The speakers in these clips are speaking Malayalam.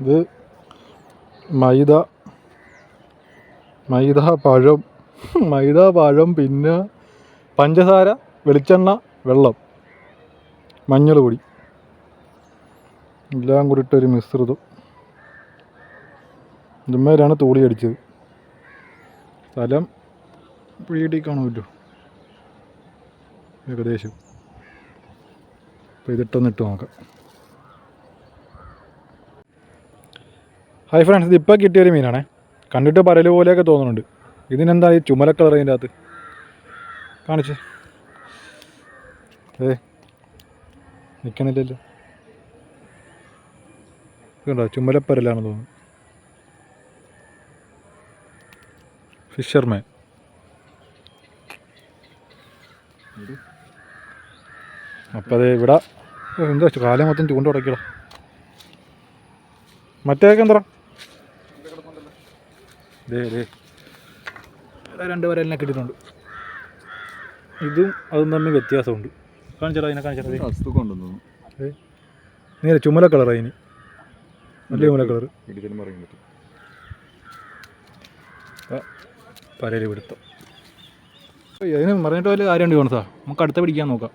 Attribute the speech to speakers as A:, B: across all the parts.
A: ഇത് മൈദ പഴം പിന്നെ പഞ്ചസാര, വെളിച്ചെണ്ണ, വെള്ളം, മഞ്ഞൾ പൊടി എല്ലാം കൂടിയിട്ടൊരു മിശ്രിതം. ഇതുമാതിരിയാണ് തൂളി അടിച്ചത്. സ്ഥലം പിടി കാണുമല്ലോ ഏകദേശം. അപ്പോൾ ഇതിട്ടൊന്നിട്ട് നോക്കാം. ഹായ് ഫ്രണ്ട്സ്, ഇതിപ്പോൾ കിട്ടിയൊരു മീനാണേ. കണ്ടിട്ട് പരൽ പോലെയൊക്കെ തോന്നുന്നുണ്ട്. ഇതിനെന്താ ഈ ചുമല കളർ അതിൻ്റെ അകത്ത് കാണിച്ച് നിൽക്കണില്ലല്ലോ. ഇതുണ്ടോ, ചുമലപ്പരലാണെന്ന് തോന്നുന്നു. ഫിഷർമാൻ. അപ്പം അത് ഇവിടെ എന്താ കാലം മൊത്തം ചൂണ്ട ഉടക്കിടാം. മറ്റേതൊക്കെ എന്താ രണ്ട് വരലിനെ കിട്ടിയിട്ടുണ്ട്. ഇതും അതും തമ്മിൽ വ്യത്യാസമുണ്ട്. കാണിച്ചാലോ, അതിനെ കാണിച്ചാലോ. നേരെ ചുമല കളർ, അതിന് നല്ല ചുമല കളർ. പരല് പിടുത്തം. അതിന് പറഞ്ഞിട്ട് വലിയ കാര്യമുണ്ട് ജോൺസാ. നമുക്ക് അടുത്ത പിടിക്കാൻ നോക്കാം.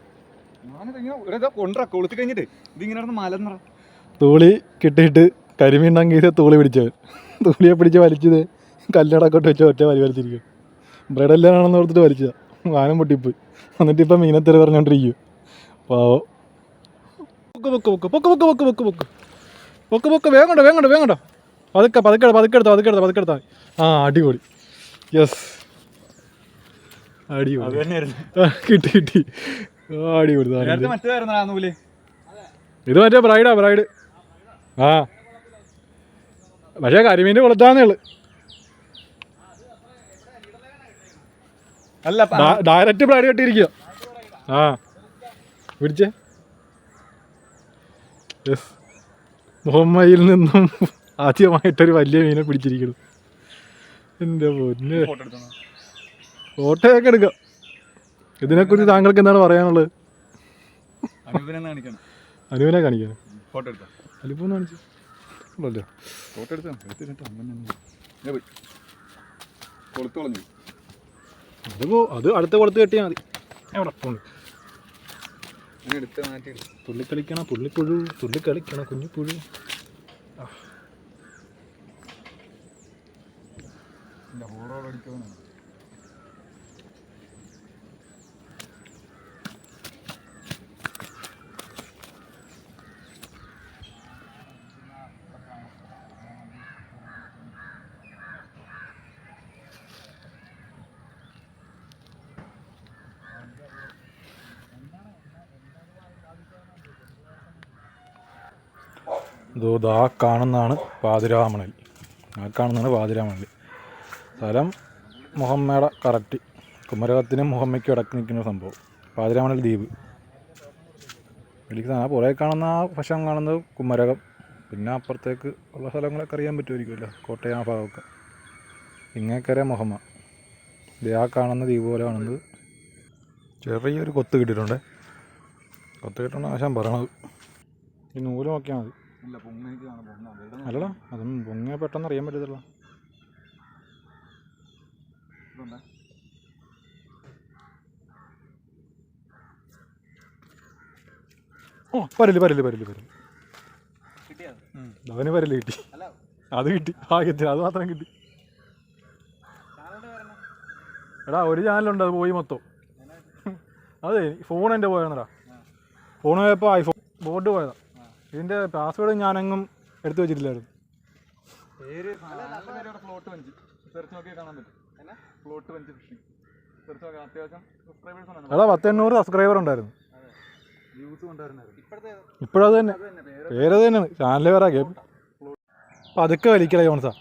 A: തൂളി കിട്ടിയിട്ട് കരിമീണ്ടെങ്കിൽ തൂളി പിടിച്ചവൻ തൂളിയെ പിടിച്ച് വലിച്ചത് കല്ലടക്കോട്ട് വെച്ച ഒറ്റ വലിച്ചിരിക്കും. ബ്രെഡെല്ലാണെന്ന് ഓർത്തിട്ട് വലിച്ചതാണ്. വാനം പൊട്ടിപ്പോയി. എന്നിട്ട് ഇപ്പം മീനത്തെറി പറഞ്ഞോണ്ടിരിക്കും. പാവോ. പൊക്ക് വേങ്ങണ്ട. പതുക്കെടുത്താ. ആ, അടിപൊളി. യെസ്, അടിപൊളി. കിട്ടി. അടിപൊളി. ഇത് മറ്റേ ബ്രൈഡ്. ആ, പക്ഷേ കരിമീൻ്റെ കൊളുത്താന്നേ ഉള്ളു. അല്ല, ഡയറക്റ്റ് ബ്രൈഡ് കെട്ടിയിരിക്കുക. ആ, പിടിച്ചേ. യെസ്, മുഹമ്മയിൽ നിന്നും ആദ്യമായിട്ടൊരു വലിയ മീനെ പിടിച്ചിരിക്കുന്നു. എൻ്റെ പൊന്നെ, ഫോട്ടോയൊക്കെ എടുക്കാം. ഇതിനെക്കുറിച്ച് താങ്കൾക്ക് എന്താണ് പറയാനുള്ളത്? അനുവിനെ കാണിക്കാൻ അലിപ്പൂന്ന് കാണിച്ചു ഉള്ളല്ലോ. അത് അടുത്ത കൊളുത്ത് കെട്ടിയാൽ മതി. എവിടെ പോണ്? തുള്ളിക്കളിക്കണം കുഞ്ഞിപ്പുഴു. ഇതാ കാണുന്നതാണ് പാതിരാമണൽ. സ്ഥലം മുഹമ്മയുടെ കറക്റ്റ് കുമരകത്തിനും മുഹമ്മയ്ക്കും ഇടയ്ക്ക് നിൽക്കുന്ന സംഭവം. പാതിരാമണൽ ദ്വീപ്. എനിക്ക് പുറകെ കാണുന്ന ആ വശം കാണുന്നത് കുമരകം. പിന്നെ അപ്പുറത്തേക്ക് ഉള്ള സ്ഥലങ്ങളൊക്കെ അറിയാൻ പറ്റുമായിരിക്കുമല്ലോ, കോട്ടയം ആ ഭാഗമൊക്കെ. ഇങ്ങേക്കര മുഹമ്മ. ആ കാണുന്ന ദ്വീപ് പോലെ കാണുന്നത്. ചെറിയൊരു കൊത്ത് കിട്ടിയിട്ടുണ്ട്. ആശാൻ പറയണത്. ഈ നൂല് നോക്കിയാൽ മതി. അല്ലടാ, അതൊന്നും പൊങ്ങിയാൽ പെട്ടെന്ന് അറിയാൻ പറ്റത്തില്ല. ഓ, പരല് അവന് പരല് കിട്ടി. അത് കിട്ടി ഭാഗ്യത്തിന്, അത് മാത്രം കിട്ടി. എടാ, ഒരു ചാനലുണ്ട്, അത് പോയി മൊത്തം. അതെ, ഫോൺ എൻ്റെ പോയെന്നടാ. ഫോൺ പോയപ്പോൾ ഐഫോൺ ബോർഡ് പോയതാ. ഇതിൻ്റെ പാസ്വേഡ് ഞാനെങ്ങും എടുത്തു വെച്ചിട്ടില്ലായിരുന്നു. എടാ, 1800 സബ്സ്ക്രൈബർ ഉണ്ടായിരുന്നു. ഇപ്പോഴത് തന്നെ, പേരത് തന്നെയാണ്. ചാനൽ വേറെ ഗെയിം. പതുക്കെ വലിക്കല ജോൺസാ.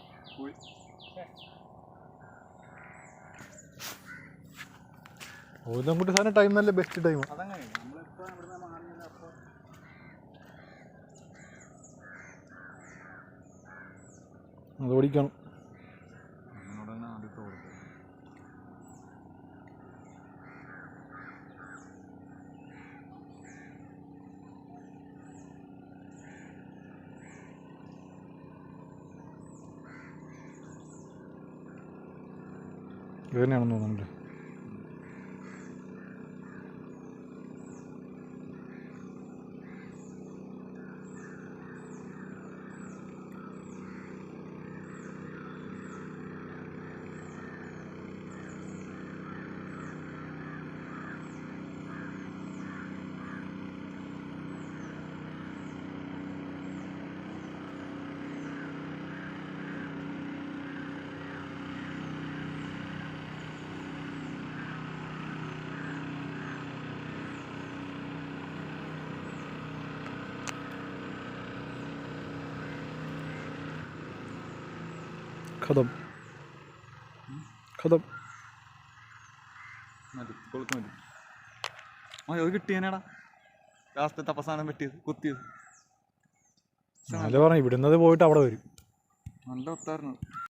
A: ഓരോ കൂട്ടി സാധനം ടൈം നല്ല ബെസ്റ്റ് ടൈം. അത് ഓടിക്കണം. ഇത് തന്നെയാണെന്ന് തോന്നുന്നുണ്ട്. ഖതം ഖതം
B: മതി കൊളുത്ത് മതി. അത് കിട്ടിയനാടാ ലാസ്റ്റത്തെ അവസാനം പറ്റിയത് കുത്തിയത്.
A: നല്ല പറഞ്ഞു ഇവിടുന്നത് പോയിട്ട് അവിടെ വരും.
B: നല്ല ഒത്തായിരുന്നു.